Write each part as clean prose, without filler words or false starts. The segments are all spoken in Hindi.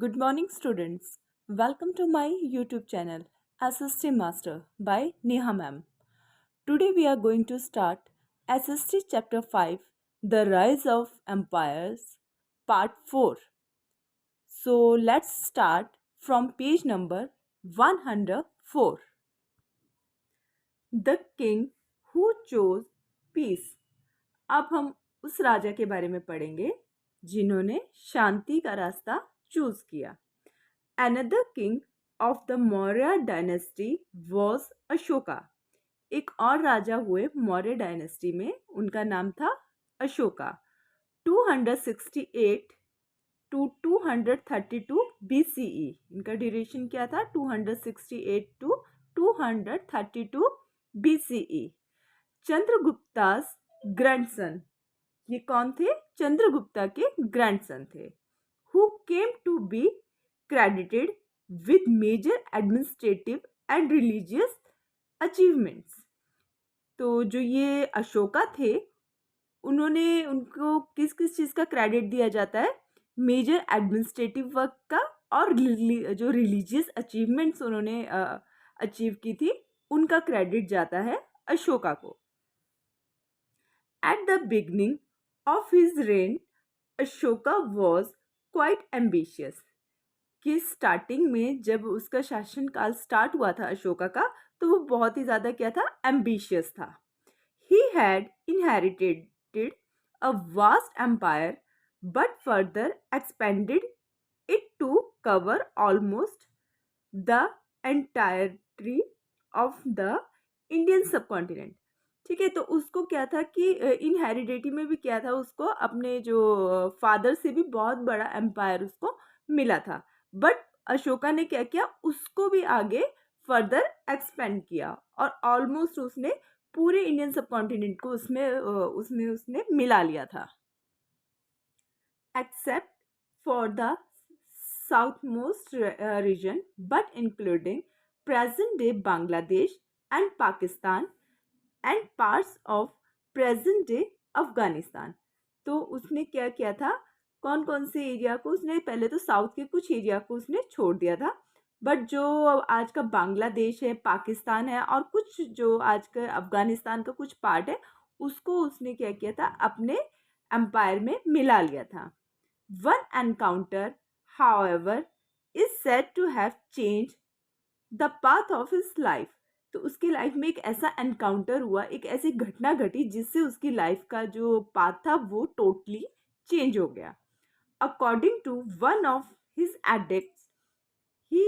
Good morning, students. Welcome to my YouTube channel, SST Master by Neha Ma'am. Today we are going to start SST Chapter 5, The Rise of Empires, Part 4. So let's start from page number 104. The King Who Chose Peace. अब हम उस राजा के बारे में पढ़ेंगे जिन्होंने शांति का रास्ता चूज किया. Another king of the Maurya dynasty was Ashoka. एक और राजा हुए मौर्य डायनेस्टी में, उनका नाम था अशोका. 268 to 232 BCE. इनका ड्यूरेशन क्या था? 268 टू 232 BCE. चंद्रगुप्ता's ग्रैंडसन. ये कौन थे? चंद्रगुप्ता के ग्रैंडसन थे. Who came to be credited with major administrative and religious achievements. तो जो ये अशोका थे, उनको किस किस चीज़ का क्रेडिट दिया जाता है? मेजर एडमिनिस्ट्रेटिव वर्क का, और जो रिलीजियस अचीवमेंट्स उन्होंने अचीव की थी उनका क्रेडिट जाता है अशोका को. At the beginning of his rain Ashoka was quite ambitious. कि स्टार्टिंग में जब उसका शासनकाल स्टार्ट हुआ था अशोका का, तो वो बहुत ही ज़्यादा क्या था? एम्बिशियस था. He had inherited a vast empire but further expanded it to cover almost the entirety of the Indian subcontinent. ठीक है, तो उसको क्या था कि इनहेरिडिटी में भी क्या था, उसको अपने जो फादर से भी बहुत बड़ा एम्पायर उसको मिला था. बट अशोका ने क्या किया? उसको भी आगे फर्दर एक्सपेंड किया और ऑलमोस्ट उसने पूरे इंडियन सबकॉन्टिनेंट को उसने मिला लिया था. Except for the south most region but including present day Bangladesh and Pakistan and parts of present day Afghanistan. तो उसने क्या किया था? कौन कौन से एरिया को उसने? पहले तो साउथ के कुछ एरिया को उसने छोड़ दिया था, बट जो आज का बांग्लादेश है, पाकिस्तान है और कुछ जो आज का अफगानिस्तान का कुछ पार्ट है, उसको उसने क्या किया था? अपने एम्पायर में मिला लिया था. One encounter however is said to have change the path of his life. तो उसकी लाइफ में एक ऐसा एनकाउंटर हुआ, एक ऐसी घटना घटी जिससे उसकी लाइफ का जो पाथ था वो टोटली चेंज हो गया. According to one of his addicts, he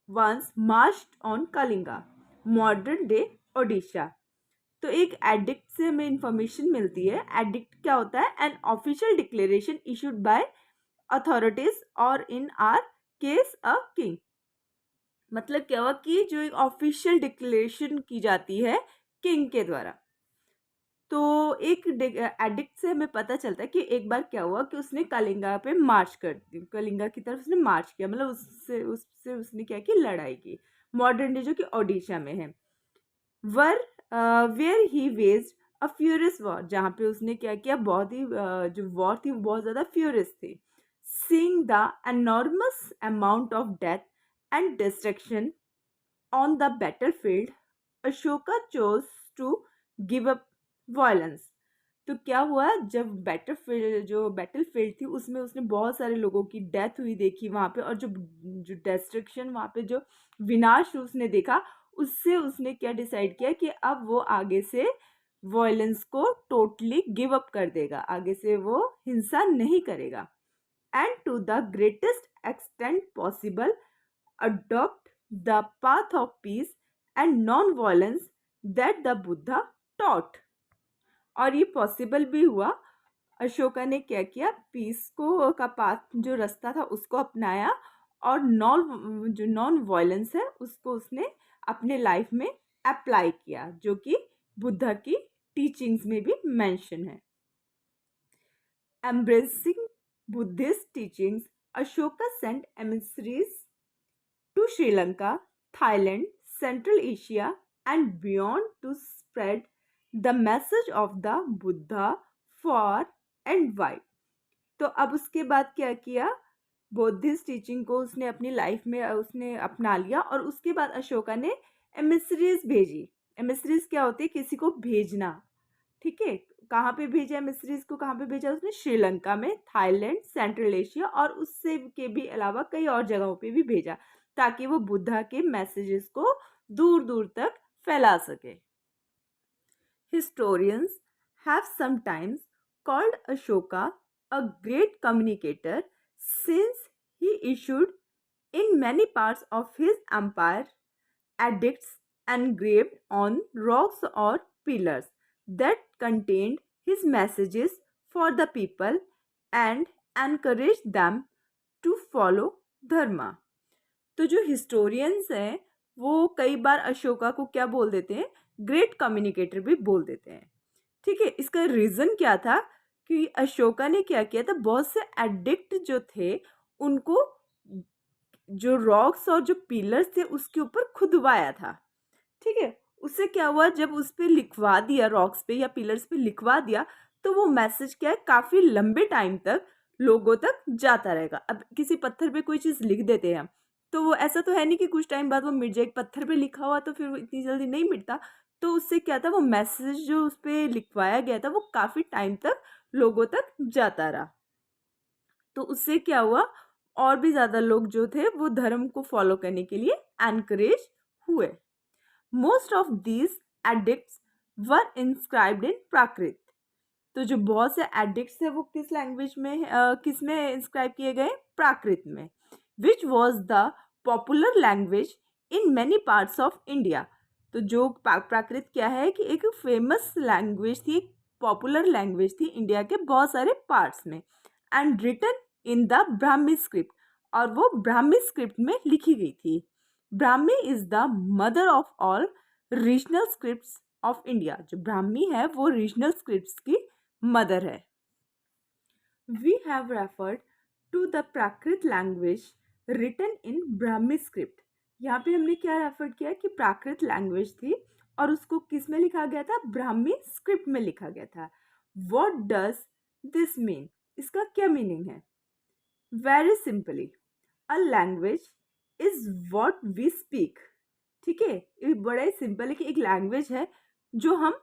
once marched on Kalinga, modern day Odisha. तो एक एडिक्ट से हमें इंफॉर्मेशन मिलती है. एडिक्ट क्या होता है? An official declaration issued by authorities और in our case a king. मतलब क्या हुआ कि जो एक ऑफिशियल डिक्लेरेशन की जाती है किंग के द्वारा. तो एक एडिक्ट से हमें पता चलता है कि एक बार क्या हुआ कि उसने कलिंगा पे मार्च कर दी, कलिंगा की तरफ उसने मार्च किया, मतलब उससे उसने क्या की? लड़ाई की. मॉडर्न डे जो कि ओडिशा में है. Where he waged a furious war. जहाँ पे उसने क्या किया? बहुत ही जो वॉर थी वो बहुत ज़्यादा फ्यूरियस थी. Seeing the enormous amount of death and destruction on the battlefield Ashoka chose to give up violence. तो क्या हुआ? जब बैटलफील्ड थी उसमें उसने बहुत सारे लोगों की डेथ हुई देखी वहाँ पे, और जो जो डिस्ट्रक्शन वहाँ पे, जो विनाश उसने देखा, उससे उसने क्या डिसाइड किया कि अब वो आगे से वायलेंस को टोटली गिव अप कर देगा, आगे से वो हिंसा नहीं करेगा. And to the greatest extent possible adopt the path of peace and non violence that the Buddha taught. और ये पॉसिबल भी हुआ. अशोका ने क्या किया? पीस को का पाथ, जो रास्ता था उसको अपनाया, और नॉन वायलेंस है उसको उसने अपने लाइफ में अप्लाई किया, जो कि बुद्धा की टीचिंग्स में भी मेंशन है. Embracing Buddhist teachings Ashoka sent emissaries to Sri Lanka, Thailand, central Asia and beyond to spread the message of the Buddha far and wide. तो अब उसके बाद क्या किया? बुद्धिस्ट टीचिंग को उसने अपनी लाइफ में उसने अपना लिया और उसके बाद अशोका ने एमिसरीज भेजी। एमिसरीज क्या होती है? किसी को भेजना, ठीक है। कहाँ पे भेजा एमिसरीज को? कहाँ पे भेजा उसने? श्रीलंका में, थाईलैंड, सेंट्रल एशिया और उससे के भी अलावा कई और जगहों पे भी भेजा, ताकि वो बुद्धा के मैसेजेस को दूर दूर तक फैला सके। Historians have sometimes called Ashoka a great communicator since he issued in many parts of his empire edicts engraved on rocks or pillars that contained his messages for the people and encouraged them to follow dharma. तो जो हिस्टोरियंस हैं वो कई बार अशोका को क्या बोल देते हैं? ग्रेट कम्युनिकेटर भी बोल देते हैं, ठीक है। इसका रीज़न क्या था कि अशोका ने क्या किया था? बहुत से एडिक्ट जो थे उनको जो रॉक्स और जो पिलर्स थे उसके ऊपर खुदवाया था, ठीक है। उससे क्या हुआ? जब उस पे लिखवा दिया, रॉक्स पे या पिलर्स पे लिखवा दिया, तो वो मैसेज क्या है, काफ़ी लंबे टाइम तक लोगों तक जाता रहेगा। अब किसी पत्थर पे कोई चीज़ लिख देते हैं हम, तो वो ऐसा तो है नहीं कि कुछ टाइम बाद वो मिट जाए। पत्थर पे लिखा हुआ तो फिर वो इतनी जल्दी नहीं मिटता। तो उससे क्या था, वो मैसेज जो उस पे लिखवाया गया था वो काफ़ी टाइम तक लोगों तक जाता रहा। तो उससे क्या हुआ, और भी ज़्यादा लोग जो थे वो धर्म को फॉलो करने के लिए एनकरेज हुए। Most of these edicts were inscribed in Prakrit. तो जो बहुत से एडिक्ट्स थे वो किस लैंग्वेज में किस में इंस्क्राइब किए गए? प्राकृत में, which was the popular language in many parts of India. तो जो प्राकृत क्या है कि एक फेमस लैंग्वेज थी, एक पॉपुलर लैंग्वेज थी इंडिया के बहुत सारे पार्ट्स में, and written in the Brahmi script, और वो ब्राह्मी स्क्रिप्ट में लिखी गई थी। Brahmi is the mother of all regional scripts of India. जो ब्राह्मी है वो रीजनल स्क्रिप्ट्स की मदर है। We have referred to the Prakrit language written in Brahmi script. यहाँ पे हमने क्या रेफर किया कि प्राकृत लैंग्वेज थी और उसको किस में लिखा गया था? ब्राह्मी स्क्रिप्ट में लिखा गया था। What does this mean? इसका क्या मीनिंग है? Very simply, a language is what we speak. ठीक है, ये बड़ा ही सिंपल है कि एक लैंग्वेज है जो हम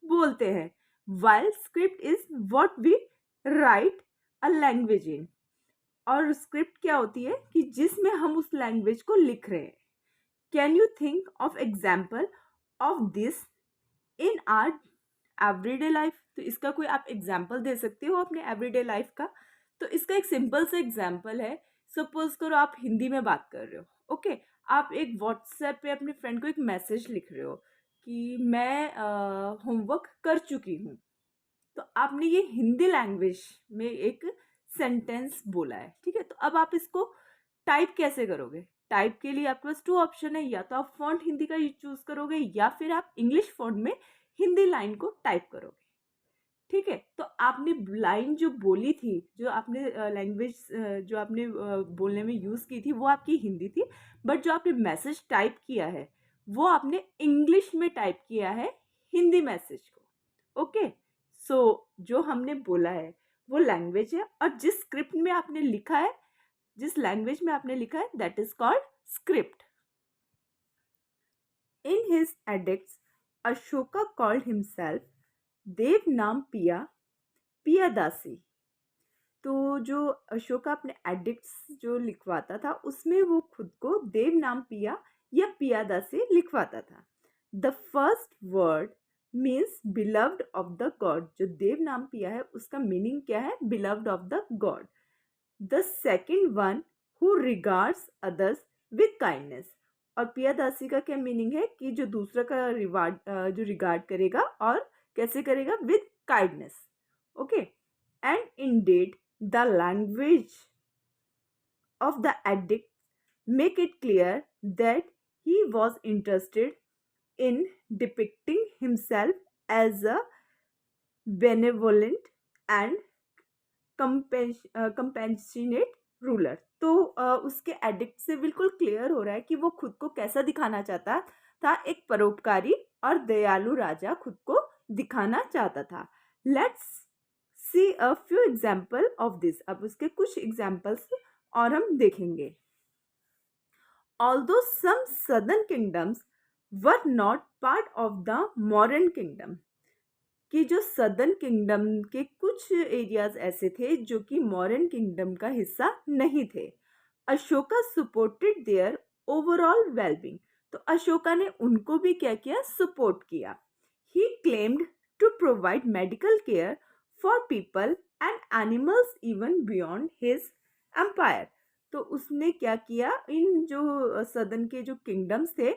बोलते हैं, while script is what we write a language in. और स्क्रिप्ट क्या होती है कि जिसमें हम उस लैंग्वेज को लिख रहे हैं। Can you think of example of this in are everyday life? तो इसका कोई आप एग्जाम्पल दे सकते हो अपने एवरीडे लाइफ का? तो इसका एक सिंपल सा एग्जाम्पल है, सपोज करो आप हिंदी में बात कर रहे हो, ओके। आप एक व्हाट्सएप पे अपने फ्रेंड को एक मैसेज लिख रहे हो कि मैं होमवर्क कर चुकी हूँ। तो आपने ये हिंदी लैंग्वेज में एक सेंटेंस बोला है, ठीक है। तो अब आप इसको टाइप कैसे करोगे? टाइप के लिए आपके पास 2 ऑप्शन है, या तो आप फॉन्ट हिंदी का चूज करोगे या फिर आप इंग्लिश फॉन्ट में हिंदी लाइन को टाइप करोगे, ठीक है। तो आपने लाइन जो बोली थी, जो आपने लैंग्वेज जो आपने बोलने में यूज़ की थी वो आपकी हिंदी थी, बट जो आपने मैसेज टाइप किया है वो आपने इंग्लिश में टाइप किया है हिंदी मैसेज को, ओके। सो जो हमने बोला है वो लैंग्वेज है, और जिस स्क्रिप्ट में आपने लिखा है, जिस लैंग्वेज में आपने लिखा है, that is called script. In his edicts Ashoka called himself Devanam Piyadasi. तो जो अशोका अपने एडिक्ट्स जो लिखवाता था उसमें वो खुद को देवनाम पिया या पियादासी लिखवाता था। The first word means beloved of the God. जो देवनाम पिया है उसका मीनिंग क्या है? Beloved of the God. The second one who regards others with kindness. और पियादासी का क्या मीनिंग है कि जो दूसरा का जो रिगार्ड करेगा, और कैसे करेगा? With kindness, okay. And ended the language of the addict make it clear that he was interested in depicting himself as a benevolent and compassionate ruler। तो उसके एडिक्ट से बिल्कुल क्लियर हो रहा है कि वो खुद को कैसा दिखाना चाहता था, एक परोपकारी और दयालु राजा खुद को दिखाना चाहता था। Let's see a few example of this. अब उसके कुछ एग्जाम्पल्स और हम देखेंगे। Although some southern kingdoms were not part of the Mauryan kingdom, कि जो सदर्न किंगडम के कुछ एरियाज ऐसे थे जो कि मौर्यन किंगडम का हिस्सा नहीं थे। Ashoka supported their overall wellbeing, तो अशोका ने उनको भी क्या किया, सपोर्ट किया। He claimed to provide medical care for people and animals even beyond his empire. तो उसने क्या किया, इन जो सदर्न के जो किंगडम्स थे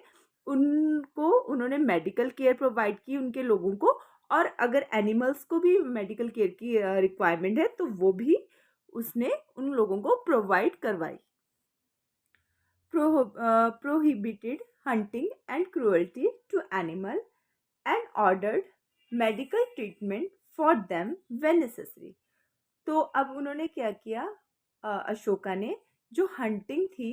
उनको उन्होंने मेडिकल केयर प्रोवाइड की उनके लोगों को, और अगर एनिमल्स को भी मेडिकल केयर की रिक्वायरमेंट है तो वो भी उसने उन लोगों को प्रोवाइड करवाई। Prohibited hunting and cruelty to animal and ordered medical treatment for them when necessary। तो अब उन्होंने क्या किया, अशोका ने जो हंटिंग थी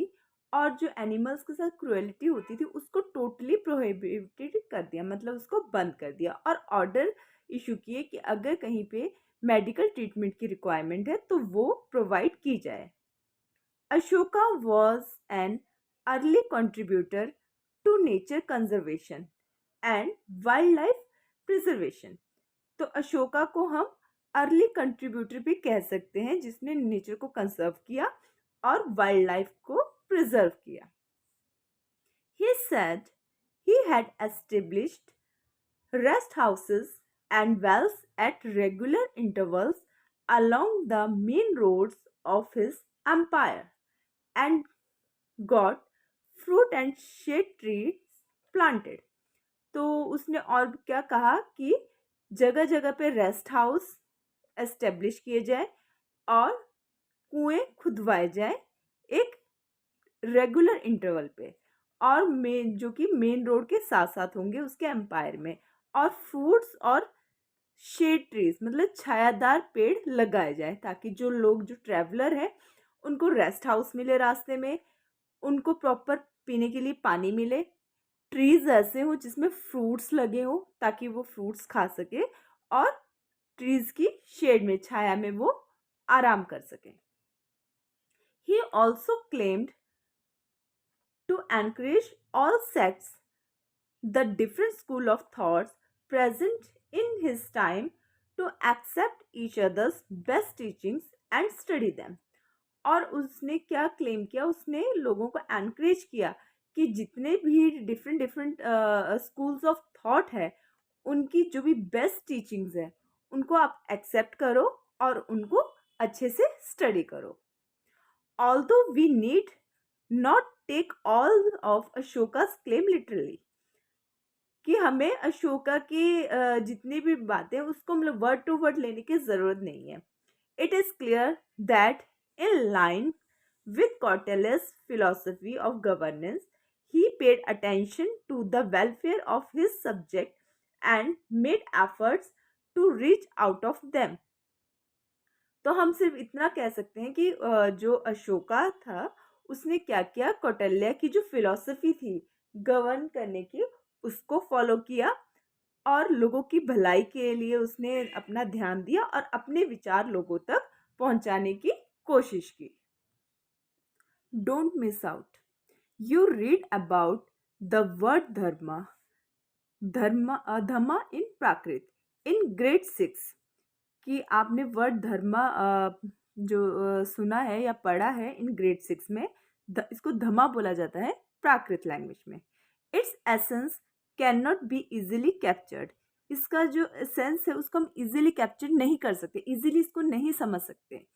और जो एनिमल्स के साथ क्रुएलिटी होती थी उसको टोटली प्रोहिबिटेड कर दिया, मतलब उसको बंद कर दिया, और ऑर्डर इशू किए कि अगर कहीं पे मेडिकल ट्रीटमेंट की रिक्वायरमेंट है तो वो प्रोवाइड की जाए। Ashoka was an early contributor to nature conservation and wild life preservation. तो अशोका को हम अर्ली कंट्रीब्यूटर भी कह सकते हैं जिसने नेचर को कंजर्व किया और वाइल्ड लाइफ को प्रिजर्व किया। He said he had established rest houses and wells at regular intervals along the main roads of his empire and got fruit and shade trees planted। तो उसने और क्या कहा कि जगह जगह पे रेस्ट हाउस एस्टेब्लिश किए जाए और कुएं खुदवाए जाए एक रेगुलर इंटरवल पे, और मेन जो कि मेन रोड के साथ साथ होंगे उसके एम्पायर में, और फ्रूट्स और शेड ट्रीज मतलब छायादार पेड़ लगाए जाए ताकि जो लोग जो ट्रैवलर है उनको रेस्ट हाउस मिले रास्ते में, उनको प्रॉपर पीने के लिए पानी मिले, ट्रीज ऐसे हो जिसमें फ्रूट्स लगे हो ताकि वो फ्रूट्स खा सके, और ट्रीज की शेड में छाया में वो आराम कर सके। He also claimed to encourage all sects, the different school of thoughts present in his time, to accept each other's best teachings and study them। और उसने क्या क्लेम किया, उसने लोगों को एनकरेज किया कि जितने भी different different schools of thought है उनकी जो भी बेस्ट टीचिंग्स है उनको आप एक्सेप्ट करो और उनको अच्छे से स्टडी करो। Although we need not take all of Ashoka's claim literally, कि हमें अशोका की जितनी भी बातें उसको मतलब वर्ड टू वर्ड लेने की जरूरत नहीं है। It is clear that in line with Kautilya's philosophy of governance, he paid attention to the welfare of his subject and made efforts to reach out of them। तो हम सिर्फ इतना कह सकते हैं कि जो अशोका था उसने क्या किया, कौटिल्य की जो फिलॉसफी थी गवर्न करने की उसको फॉलो किया और लोगों की भलाई के लिए उसने अपना ध्यान दिया और अपने विचार लोगों तक पहुंचाने की कोशिश की। Don't miss out, you read about the word Dharma in Prakrit in grade 6, कि आपने वर्ड धर्मा जो सुना है या पढ़ा है इन ग्रेड 6 में, इसको धमा बोला जाता है प्राकृत लैंग्वेज में। Its essence can not be easily captured, इसका जो एसेंस है उसको हम इजीली कैप्चर नहीं कर सकते, इजीली इसको नहीं समझ सकते।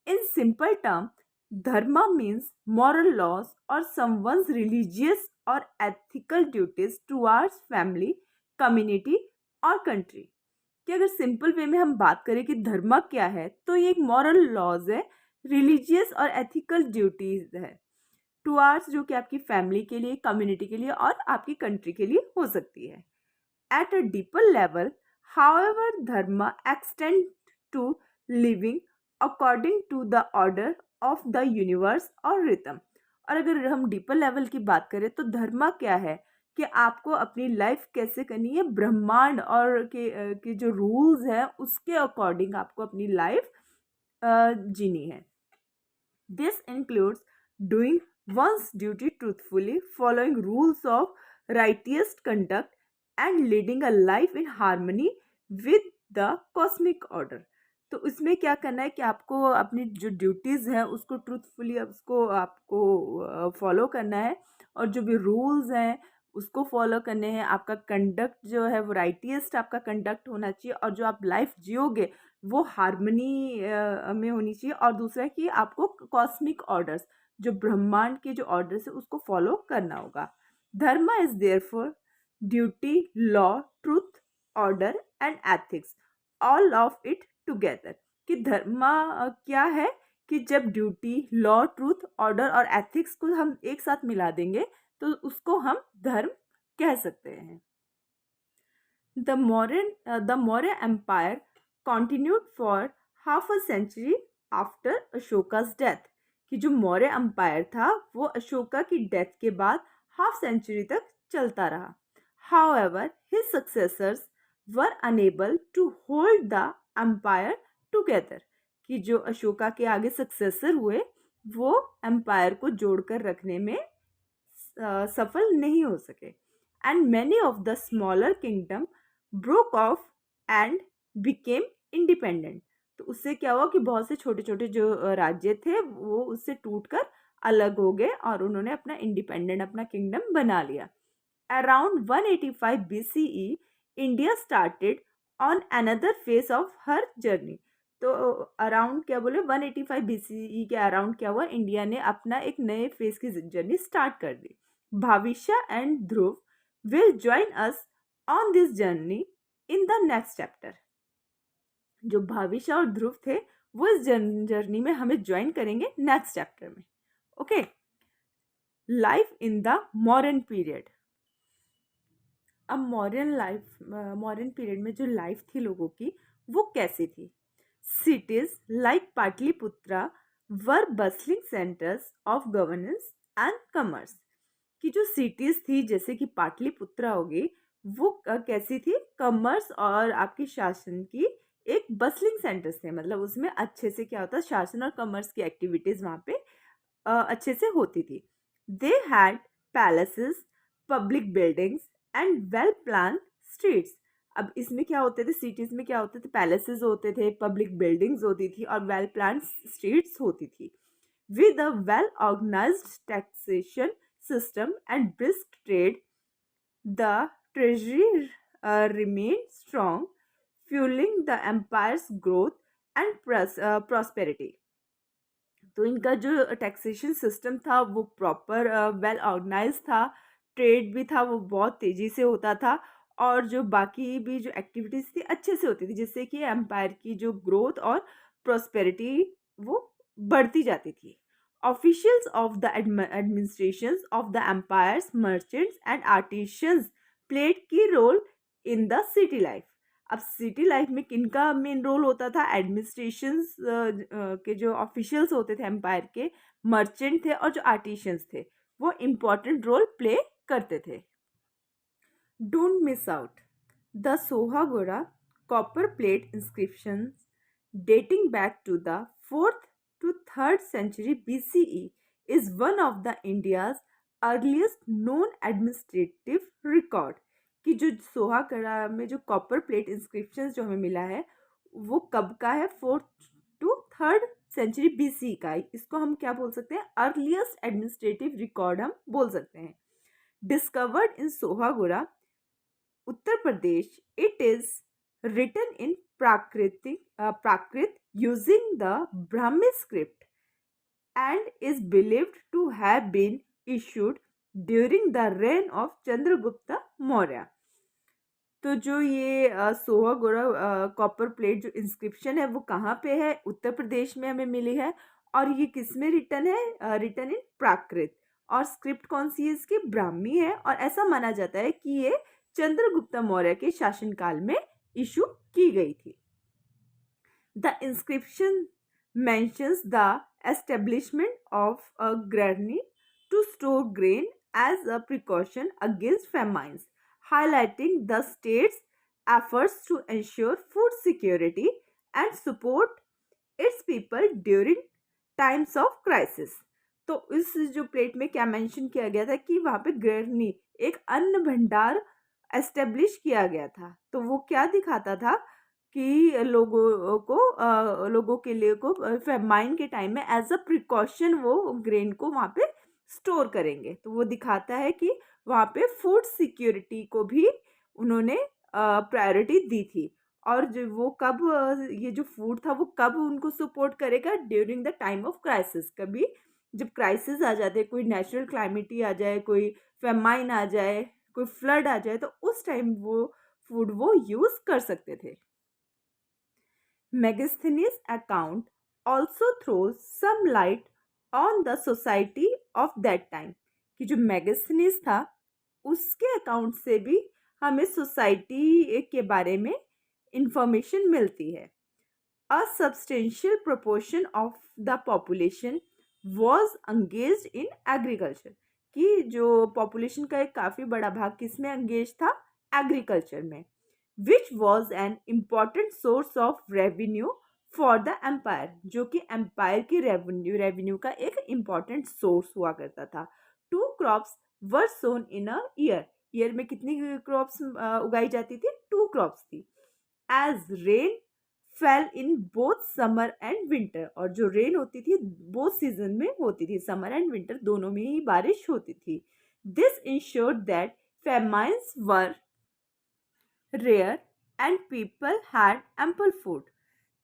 In simple term, dharma means moral laws और समवंस रिलीजियस और ethical duties towards family, community और कंट्री। कि अगर सिंपल वे में हम बात करें कि धर्म क्या है तो ये एक मॉरल लॉज है, रिलीजियस और एथिकल ड्यूटीज है टुवर्ड्स, जो कि आपकी फैमिली के लिए, कम्युनिटी के लिए और आपकी कंट्री के लिए हो सकती है। At a deeper level, however, dharma extend to living according to the order of the universe और रिथम। और अगर हम डीपर लेवल की बात करें तो धर्म क्या है कि आपको अपनी लाइफ कैसे करनी है, ब्रह्मांड और के जो रूल्स हैं उसके अकॉर्डिंग आपको अपनी लाइफ जीनी है। This includes doing one's duty truthfully, following rules of righteous conduct, and leading a life in harmony with the cosmic order. तो इसमें क्या करना है कि आपको अपनी जो ड्यूटीज़ हैं उसको ट्रूथफुली उसको आपको फॉलो करना है, और जो भी रूल्स हैं उसको फॉलो करने हैं। आपका कंडक्ट जो है वो राइटियस्ट आपका कंडक्ट होना चाहिए, और जो आप लाइफ जियोगे वो हार्मनी में होनी चाहिए। और दूसरा कि आपको कॉस्मिक ऑर्डर्स, जो ब्रह्मांड के जो ऑर्डर्स है उसको फॉलो करना होगा। Dharma is therefore duty, law, truth, order and ethics, all of it together. कि धर्मा क्या है कि जब ड्यूटी, लॉ, ट्रूथ, ऑर्डर और एथिक्स को हम एक साथ मिला देंगे तो उसको हम धर्म कह सकते हैं। The Maurya Empire continued for half a century after Ashoka's death। कि जो मौर्य एम्पायर था वो अशोका की डेथ के बाद हाफ सेंचुरी तक चलता रहा। However, his successors were unable to hold the empire together। कि जो अशोका के आगे सक्सेसर हुए वो एम्पायर को जोड़कर रखने में सफल नहीं हो सके। And many of the smaller kingdom broke of and became independent. तो उससे क्या हुआ कि बहुत से छोटे छोटे जो राज्य थे वो उससे टूटकर अलग हो गए और उन्होंने अपना इंडिपेंडेंट अपना किंगडम बना लिया। Around 185 BCE India started on another phase of her journey. तो अराउंड क्या बोले 185 BCE के अराउंड क्या हुआ, इंडिया ने अपना एक नए फेज की जर्नी स्टार्ट कर दी। Bhavisha and Dhruv will join us on this journey in the next chapter. जो भाविशा और ध्रुव थे वो इस जर्नी में हमें ज्वाइन करेंगे नेक्स्ट चैप्टर में। Okay, life in the modern period. अब मॉडर्न पीरियड में जो लाइफ थी लोगों की वो कैसी थी। Cities like Pataliputra were bustling centres of governance and commerce. की जो सिटीज थी जैसे कि पाटलिपुत्रा होगी वो कैसी थी, कॉमर्स और आपकी शासन की एक बस्लिंग सेंटर्स थे। मतलब उसमें अच्छे से क्या होता, शासन और कॉमर्स की एक्टिविटीज वहाँ पे अच्छे से होती थी। They had palaces, public buildings and well plan streets. अब इसमें क्या होते थे, सिटीज में क्या होते थे, पैलेसेस होते थे, पब्लिक बिल्डिंग्स होती थी और वेल प्लान स्ट्रीट्स होती थी। With a well organised taxation system and brisk trade, the treasury remained strong, fueling the empire's growth and prosperity। तो इनका जो टैक्सेशन सिस्टम था वो प्रॉपर वेल ऑर्गेनाइज था, ट्रेड भी था वो बहुत तेज़ी से होता था, और जो बाकी भी जो एक्टिविटीज़ थी अच्छे से होती थी, जिससे कि एम्पायर की जो ग्रोथ और प्रॉस्पेरिटी वो बढ़ती जाती थी। Officials of the administrations of the empires, merchants and artisans played key role in the city life। अब सिटी लाइफ में किनका मेन रोल होता था, एडमिनिस्ट्रेशंस के जो ऑफिशियल्स होते थे एम्पायर के, मर्चेंट थे और जो आर्टिशियंस थे वो इम्पॉर्टेंट रोल प्ले करते थे। Don't miss out the Sohgaura copper plate inscriptions dating back to the 4th to 3rd century BCE is one of the India's earliest known administrative record। कि जो सोहागरा में जो कॉपर प्लेट इंस्क्रिप्शन जो हमें मिला है वो कब का है, 4th to 3rd century BC का। इसको हम क्या बोल सकते हैं, अर्लीस्ट एडमिनिस्ट्रेटिव रिकॉर्ड हम बोल सकते हैं। Discovered in Sohgaura, Uttar Pradesh, it is written in Prakrit using the Brahmi script and is believed to have been issued during the reign of Chandragupta Maurya। तो जो ये सोहागोरा कॉपर प्लेट जो इंस्क्रिप्शन है वो कहाँ पे है, उत्तर प्रदेश में हमें मिली है, और ये किस में रिटन है, रिटन इन प्राकृत, और स्क्रिप्ट कौन सी है इसकी, ब्राह्मी है, और ऐसा माना जाता है कि ये चंद्रगुप्त मौर्य के शासनकाल में इशू की गई थी। The inscription mentions the establishment of a granary to store grain as a precaution against famines, highlighting the state's efforts to ensure food security and support its people during times of crisis. तो इस जो प्लेट में क्या मेंशन किया गया था कि वहाँ पे ग्रहणी एक अन्न भंडार एस्टेब्लिश किया गया था। तो वो क्या दिखाता था कि लोगों के लिए को फेमाइन के टाइम में एज अ प्रिकॉशन वो ग्रेन को वहाँ पे स्टोर करेंगे। तो वो दिखाता है कि वहाँ पे फूड सिक्योरिटी को भी उन्होंने प्रायोरिटी दी थी। और जो वो कब ये जो फूड था वो कब उनको सपोर्ट करेगा, during the time of crisis. कभी जब क्राइसिस आ जाते, कोई नेचुरल क्लाइमिटी आ जाए, कोई फेमाइन आ जाए, कोई फ्लड आ जाए, तो उस टाइम वो फूड वो यूज कर सकते थे। Megasthenes' account also throws some light on the society of that time। कि जो मेगास्थनीज था उसके अकाउंट से भी हमें सोसाइटी के बारे में इंफॉर्मेशन मिलती है। A substantial proportion of the population was engaged in agriculture। कि जो पॉपुलेशन का एक काफ़ी बड़ा भाग किस में एंगेज था, एग्रीकल्चर में। which was an important source of revenue for the empire। जो कि एम्पायर की रेवेन्यू का एक इम्पॉर्टेंट सोर्स हुआ करता था। 2 crops were sown in a year में कितनी क्रॉप्स उगाई जाती थी, 2 crops थी। As rain fell in both summer and winter. और जो रेन होती थी बोथ सीजन में होती थी, समर एंड विंटर दोनों में ही बारिश होती थी। This ensured that famines were rare and people had ample food.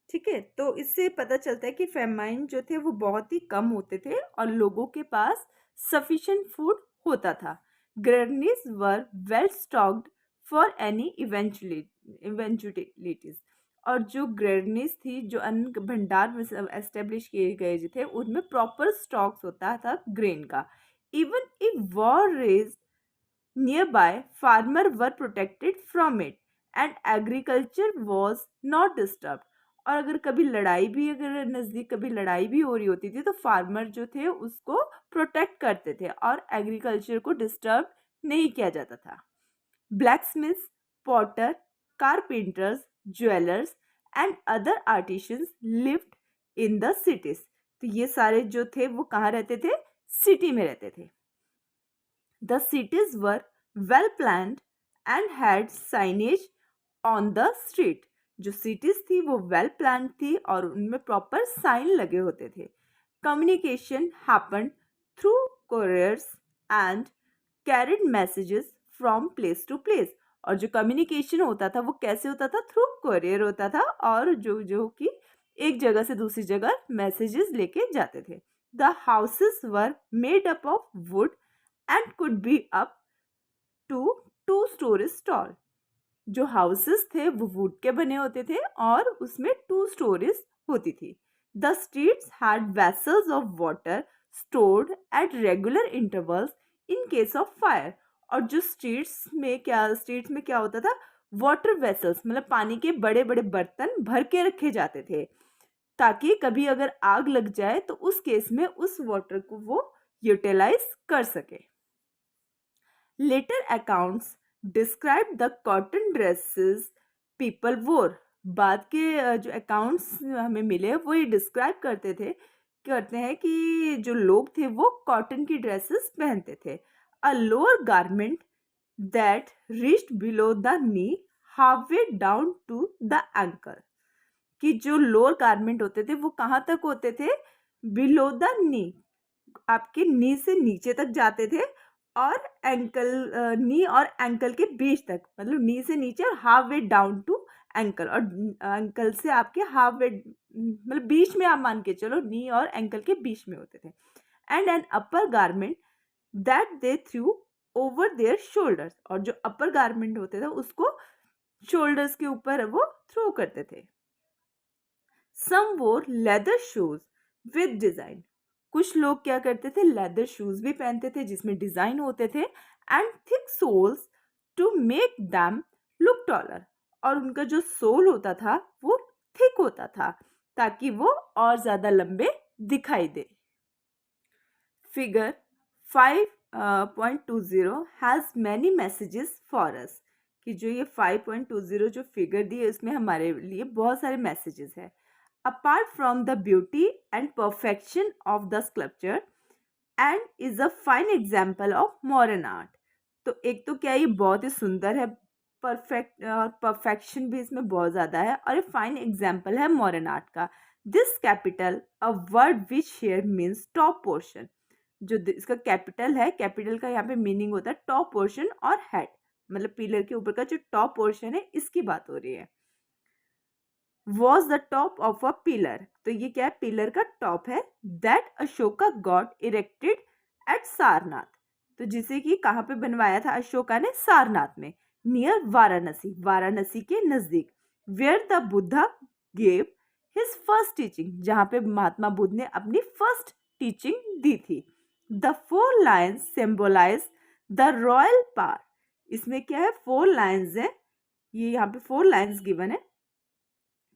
ठीक है, तो इससे पता चलता है कि फेमाइन जो थे वो बहुत ही कम होते थे और लोगों के पास सफिशिएंट फूड होता था। Granaries were well stocked for any eventualities. और जो ग्रेनिस थी, जो अन्न भंडार एस्टेब्लिश किए गए जो थे, उनमें प्रॉपर स्टॉक्स होता था ग्रेन का। Even if war rage nearby, farmers were protected from it and agriculture was not disturbed। और अगर कभी लड़ाई भी, अगर नज़दीक कभी लड़ाई भी हो रही होती थी तो फार्मर जो थे उसको प्रोटेक्ट करते थे और एग्रीकल्चर को डिस्टर्ब नहीं किया जाता था। Blacksmiths, potter, carpenters, jewellers and other artisans lived in the cities. तो ये सारे जो थे वो कहाँ रहते थे, सिटी में रहते थे। The cities were well planned and had signage on the street। जो cities थी वो well planned थी और उनमें proper sign लगे होते थे। Communication happened through couriers and carried messages from place to place। और जो communication होता था वो कैसे होता था, through courier होता था और जो कि एक जगह से दूसरी जगह messages लेके जाते थे। The houses were made up of wood and could be up to 2 stories tall। जो हाउसेस थे वो वुड के बने होते थे और उसमें 2 stories होती थी। The streets had vessels of water stored at regular intervals in case of fire. और जो स्ट्रीट्स में क्या होता था, वाटर वेसल्स मतलब पानी के बड़े बड़े बर्तन भर के रखे जाते थे ताकि कभी अगर आग लग जाए तो उस केस में उस वाटर को वो यूटिलाइज कर सके। Later accounts describe the cotton dresses people wore। बाद के जो अकाउंट्स हमें मिले वो ये डिस्क्राइब करते हैं कि जो लोग थे वो कॉटन की ड्रेसेस पहनते थे। A lower garment that reached below the knee halfway down to the ankle. कि जो लोअर गारमेंट होते थे वो कहाँ तक होते थे, बिलो द नी, आपके नी से नीचे तक जाते थे और नी और एंकल के बीच तक, मतलब नी से नीचे और half way down to ankle. और एंकल से आपके हाफ वे मतलब बीच में आप मान के चलो, नी और एंकल के बीच में होते थे। And an upper garment that they threw over their shoulders. और जो अपर गारमेंट होते थे उसको शोल्डर्स के ऊपर वो थ्रो करते थे। सम वोर लेदर शूज विद डिजाइन। कुछ लोग क्या करते थे, लेदर शूज भी पहनते थे जिसमें डिजाइन होते थे। And thick soles to make them look taller. और उनका जो सोल होता था वो थिक होता था ताकि वो और ज्यादा लंबे दिखाई दे। Figure 5.20 has many messages for us. कि जो ये 5.20 जो फिगर दी है इसमें हमारे लिए बहुत सारे मैसेजेस है। apart from the beauty and perfection of the sculpture and is a fine example of modern art. तो एक तो क्या ये बहुत ही सुंदर है, परफेक्शन भी इसमें बहुत ज़्यादा है और एक फाइन एग्जाम्पल है मॉडर्न आर्ट का. This capital a word which here means top portion. जो इसका कैपिटल है, कैपिटल का यहाँ पे मीनिंग होता है टॉप पोर्शन और हेड, मतलब पिलर के ऊपर का जो टॉप पोर्शन है इसकी बात हो रही है. Was the top of a pillar, तो ये क्या है, पिलर का टॉप है. That Ashoka got erected at Sarnath, तो जिसे कि कहाँ पे बनवाया था अशोका ने, सारनाथ में, नियर वाराणसी, वाराणसी के नजदीक. Where the Buddha gave his first teaching, जहाँ पे महात्मा बुद्ध ने अपनी फर्स्ट टीचिंग दी थी. The 4 lions symbolise the royal power. इसमें क्या है, 4 लायंस है, ये यहाँ पे 4 लायंस गिवन है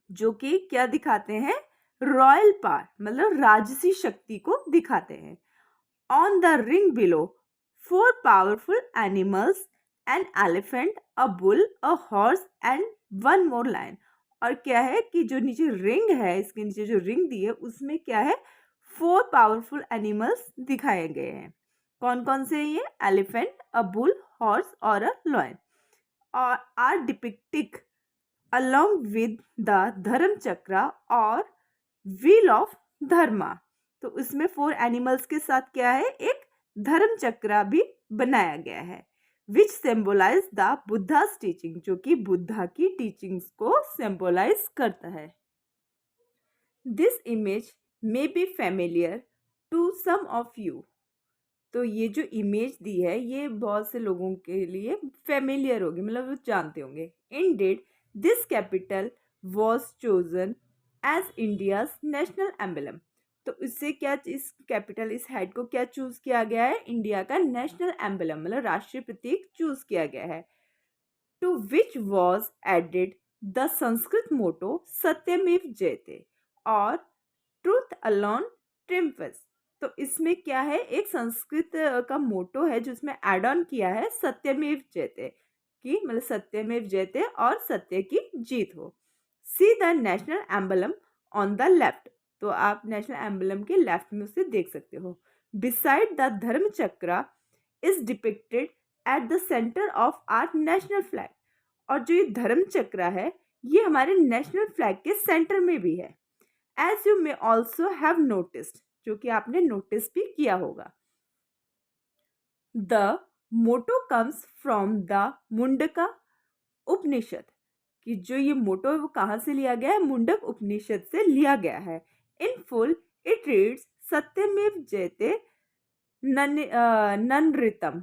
जो कि क्या दिखाते हैं, रॉयल पावर, मतलब राजसी शक्ति को दिखाते हैं. On the ring below 4 powerful animals, an elephant, a bull, a horse and 1 more lion. और क्या है कि जो नीचे रिंग है, इसके नीचे जो रिंग दी है उसमें क्या है, 4 पावरफुल एनिमल्स दिखाए गए हैं. कौन कौन से ये, एलिफेंट, अ बुल, हॉर्स और अ लॉयन. और आर डिपिक्टिक along with the धर्म चक्र और व्हील ऑफ धर्मा. तो इसमें 4 एनिमल्स के साथ क्या है, एक धर्म चक्र भी बनाया गया है. Which symbolise the Buddha's teaching, जो कि बुद्धा की टीचिंग्स को सिंबलाइज करता है. This image may be familiar to some of you. तो ये जो इमेज दी है ये बहुत से लोगों के लिए फेमिलियर होगी, मतलब वो जानते होंगे. Indeed this capital was chosen as India's national emblem. तो इससे क्या, इस कैपिटल, इस हेड को क्या चूज किया गया है, इंडिया का नेशनल एम्बलम, मतलब राष्ट्रीय प्रतीक चूज किया गया है. To which was added the Sanskrit motto Satyameva Jayate और ट्रूथ अलोन ट्रिम्फस. तो इसमें क्या है, एक संस्कृत का मोटो है जो इसमें एड ऑन किया है, सत्यमेव जयते की, मतलब सत्यमेव जयते और सत्य की जीत हो. See the national emblem on the left. तो आप नेशनल एम्बलम के लेफ्ट में उसे देख सकते हो. Beside the dharma chakra is depicted at the centre of our national flag. और जो ये धर्म चक्र है ये हमारे नेशनल फ्लैग के सेंटर में भी है. As you may also have noticed, जो कि आपने नोटिस भी किया होगा. The motto comes from the Mundaka Upanishad. कि जो ये मोटो है वो कहाँ से लिया गया है, मुंडक उपनिषद से लिया गया है. इन फुल इट रीड्स सत्यमेव जयते ननृतम.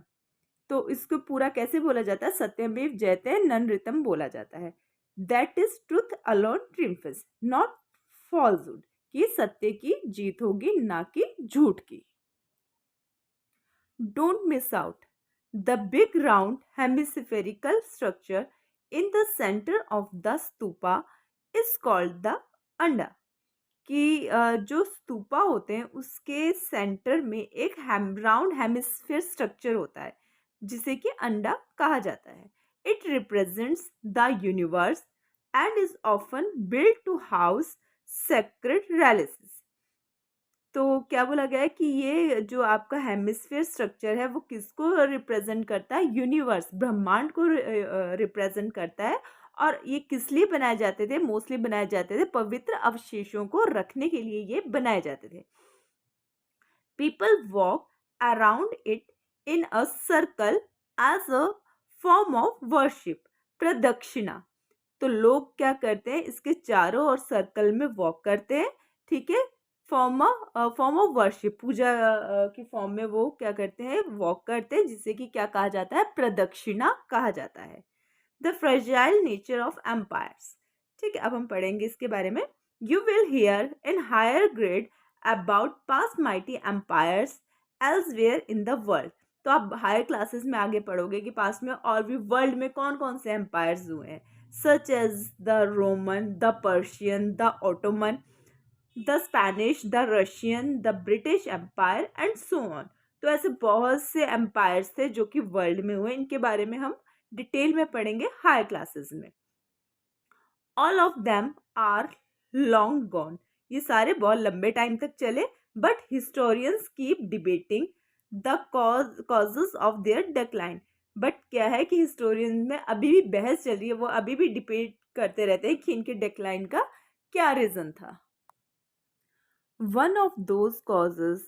तो इसको पूरा कैसे बोला जाता है, सत्यमेव जयते ननृतम बोला जाता है. That is truth alone triumphs, not falsehood, कि सत्य की जीत होगी ना कि झूठ की. Don't miss out the big round hemispherical structure in the centre of the stupa is called the anda. कि जो स्तूपा होते हैं उसके सेंटर में एक राउंड हेमिस्फीयर स्ट्रक्चर होता है जिसे कि अंडा कहा जाता है. It represents the universe and is often built to house sacred relics. तो क्या बोला गया है कि ये जो आपका हेमिस्फीयर स्ट्रक्चर है वो किसको रिप्रेजेंट करता है, यूनिवर्स, ब्रह्मांड को रिप्रेजेंट करता है. और ये किस लिए बनाए जाते थे, मोस्टली बनाए जाते थे पवित्र अवशेषों को रखने के लिए ये बनाए जाते थे. People walk around it in a circle as a form of worship, pradakshina. तो लोग क्या करते हैं, इसके चारों ओर सर्कल में वॉक करते हैं, ठीक है, फॉर्म ऑफ वर्शिप, पूजा की फॉर्म में वो क्या करते हैं, वॉक करते हैं, जिसे कि क्या कहा जाता है, प्रदक्षिणा कहा जाता है. The fragile nature of empires. ठीक है, अब हम पढ़ेंगे इसके बारे में. You will hear in higher grade about past mighty empires elsewhere in the world. तो आप हायर क्लासेस में आगे पढ़ोगे कि पास्ट में और भी वर्ल्ड में कौन कौन से एम्पायर्स हुए हैं, such as the Roman, the Persian, the Ottoman, the Spanish, the Russian, the British empire and so on. तो ऐसे बहुत से एम्पायर्स थे जो कि वर्ल्ड में हुए. इनके बारे में हम डिटेल में पढ़ेंगे हायर क्लासेस में. All of them are long gone. ये सारे बहुत लंबे टाइम तक चले, but historians keep debating the causes of their decline. But क्या है कि हिस्टोरियन में अभी भी बहस चल रही है, वो अभी भी डिबेट करते रहते हैं कि इनके डिक्लाइन का क्या रीजन था। One of those causes,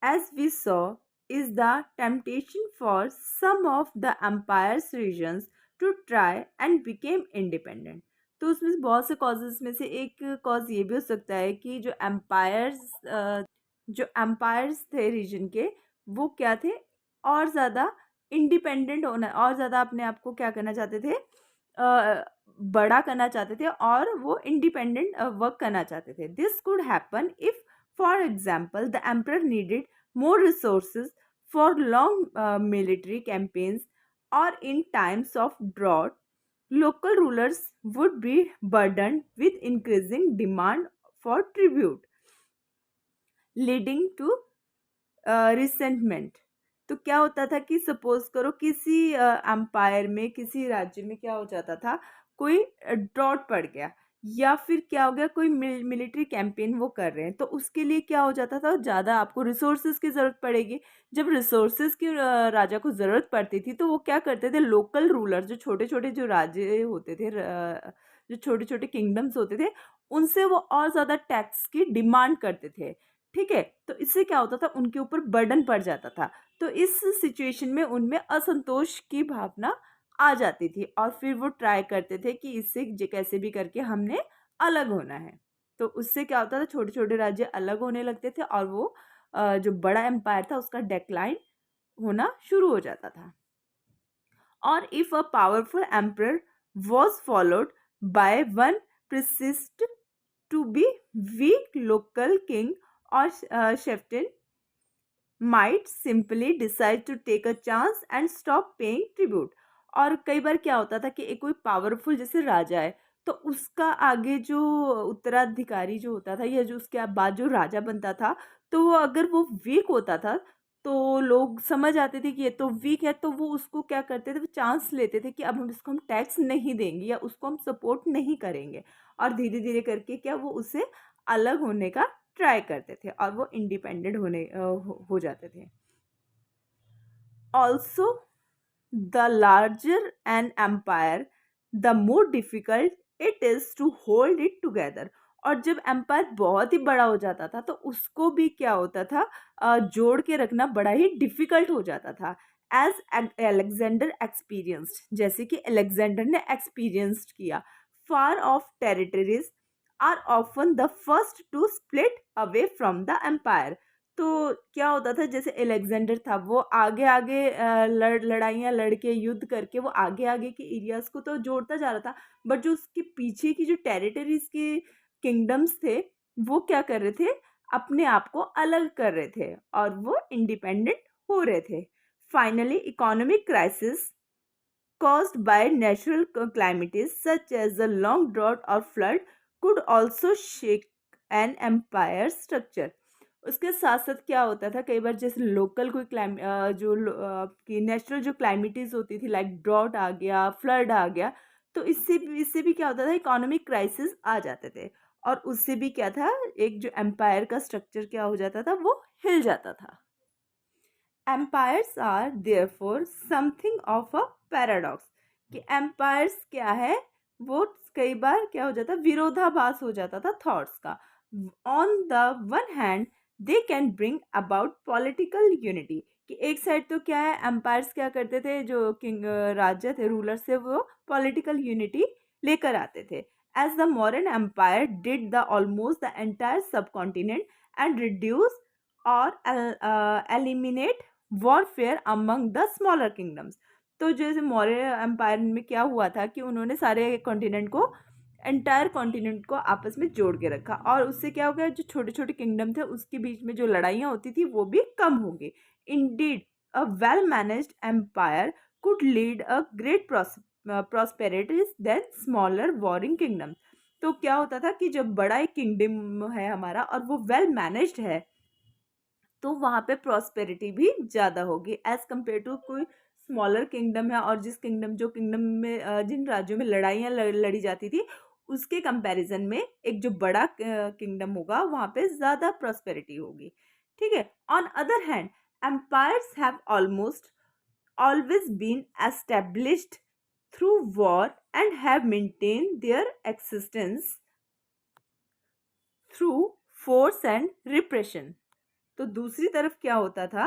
as we saw, is the temptation for some of the empire's regions to try and become independent. तो उसमें से बहुत से कॉजेज में से एक कॉज ये भी हो सकता है कि जो एम्पायर्स थे रीजन के, वो क्या थे, और ज़्यादा इंडिपेंडेंट होना, और ज़्यादा अपने आप को क्या करना चाहते थे, बड़ा करना चाहते थे, और वो इंडिपेंडेंट वर्क करना चाहते थे. This could happen if, for example, the emperor needed more resources for long military campaigns, or in times of drought, local rulers would be burdened with increasing demand for tribute, leading to resentment. तो क्या होता था कि सपोज करो किसी एम्पायर में, किसी राज्य में क्या हो जाता था, कोई ड्रॉट पड़ गया, या फिर क्या हो गया, कोई मिलिट्री कैंपेन वो कर रहे हैं, तो उसके लिए क्या हो जाता था, ज़्यादा आपको रिसोर्सेज की ज़रूरत पड़ेगी. जब रिसोर्सेज की राजा को ज़रूरत पड़ती थी, तो वो क्या करते थे, लोकल रूलर, जो छोटे छोटे जो राज्य होते थे, जो छोटे छोटे किंगडम्स होते थे, उनसे वो और ज़्यादा टैक्स की डिमांड करते थे. ठीक है, तो इससे क्या होता था, उनके ऊपर बर्डन पड़ जाता था. तो इस सिचुएशन में उनमें असंतोष की भावना आ जाती थी, और फिर वो ट्राई करते थे कि इससे कैसे भी करके हमने अलग होना है. तो उससे क्या होता था, छोटे छोटे राज्य अलग होने लगते थे, और वो जो बड़ा एम्पायर था उसका डेक्लाइन होना शुरू हो जाता था. और if a powerful emperor was followed by one persist to be weak, local king or chieftain might simply decide to take a chance and stop paying tribute. और कई बार क्या होता था कि एक कोई पावरफुल जैसे राजा है, तो उसका आगे जो उत्तराधिकारी जो होता था, या जो उसके बाद जो राजा बनता था, तो वो अगर वो वीक होता था, तो लोग समझ आते थे कि ये तो वीक है, तो वो उसको क्या करते थे, वो चांस लेते थे कि अब हम इसको हम टैक्स नहीं देंगे, या उसको हम सपोर्ट नहीं करेंगे, और धीरे धीरे करके क्या वो उससे अलग होने का ट्राई करते थे, और वो इंडिपेंडेंट हो जाते थे. Also the larger an empire, the more difficult it is to hold it together. और जब एम्पायर बहुत ही बड़ा हो जाता था, तो उसको भी क्या होता था, जोड़ के रखना बड़ा ही डिफिकल्ट हो जाता था. एज अलेक्जेंडर एक्सपीरियंस्ड, जैसे कि अलेक्जेंडर ने एक्सपीरियंस्ड किया, far off territories are often the first to split away from the empire. तो क्या होता था, जैसे अलेक्जेंडर था, वो आगे आगे लड़ाइयाँ लड़ के, युद्ध करके, वो आगे आगे के एरियाज को तो जोड़ता जा रहा था, बट जो उसके पीछे की जो टेरिटरीज के किंगडम्स थे, वो क्या कर रहे थे, अपने आप को अलग कर रहे थे, और वो इंडिपेंडेंट हो रहे थे. Finally economic crisis caused by natural calamities such as a long drought or flood could also shake an empire's structure. उसके साथ साथ क्या होता था, कई बार जैसे लोकल कोई की नेचुरल जो क्लाइमेटीज होती थी, लाइक ड्रॉट आ गया, फ्लड आ गया, तो इससे भी क्या होता था, इकोनॉमिक क्राइसिस आ जाते थे, और उससे भी क्या था, एक जो एम्पायर का स्ट्रक्चर क्या हो जाता था, वो हिल जाता था. Empires are therefore something of a paradox. कि एम्पायर्स क्या है, वो कई बार क्या हो जाता, विरोधाभास हो जाता था थॉट्स का. On the one hand they can bring about political unity. कि एक साइड तो क्या है, एम्पायर्स क्या करते थे, जो किंग राजा थे, रूलर से, वो पॉलिटिकल यूनिटी लेकर आते थे. As the modern empire did the almost the entire subcontinent and reduce और eliminate warfare among the smaller kingdoms. तो जैसे मौर्य एम्पायर में क्या हुआ था कि उन्होंने सारे कॉन्टिनेंट को, एंटायर कॉन्टिनेंट को आपस में जोड़ के रखा, और उससे क्या हो गया, जो छोटे छोटे किंगडम थे उसके बीच में जो लड़ाइयाँ होती थी वो भी कम हो गई. Indeed a well managed empire could lead a great prosperities than smaller warring kingdom. तो क्या होता था कि जब बड़ा एक किंगडम है हमारा, और वो वेल मैनेज्ड है, तो वहाँ पे प्रॉस्पेरिटी भी ज़्यादा होगी एज़ कम्पेयर टू कोई स्मॉलर किंगडम है, और जिस किंगडम जो किंगडम में जिन राज्यों में लड़ाइयाँ लड़ी जाती थी, उसके कंपैरिजन में एक जो बड़ा किंगडम होगा वहाँ पे ज़्यादा प्रॉस्पेरिटी होगी, ठीक है। On other hand empires have almost always been established through war and have maintained their existence through force and repression. तो दूसरी तरफ क्या होता था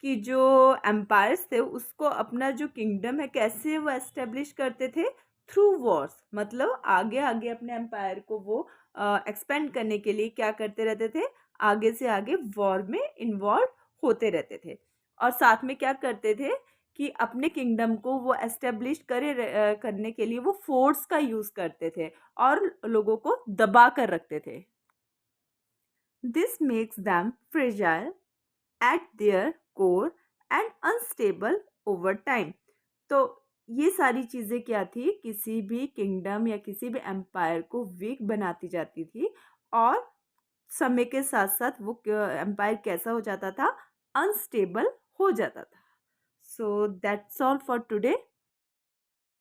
कि जो एम्पायर्स थे उसको अपना जो किंगडम है कैसे वो एस्टेब्लिश करते थे, थ्रू वॉर्स, मतलब आगे आगे अपने एम्पायर को वो एक्सपेंड करने के लिए क्या करते रहते थे, आगे से आगे वॉर में इन्वॉल्व होते रहते थे। और साथ में क्या करते थे कि अपने किंगडम को वो एस्टेब्लिश करने के लिए वो फोर्स का यूज़ करते थे और लोगों को दबा कर रखते थे। This makes them fragile at their core and unstable over time. तो ये सारी चीज़ें क्या थी, किसी भी किंगडम या किसी भी एम्पायर को वीक बनाती जाती थी और समय के साथ साथ वो एम्पायर कैसा हो जाता था, अनस्टेबल हो जाता था। So that's all for today.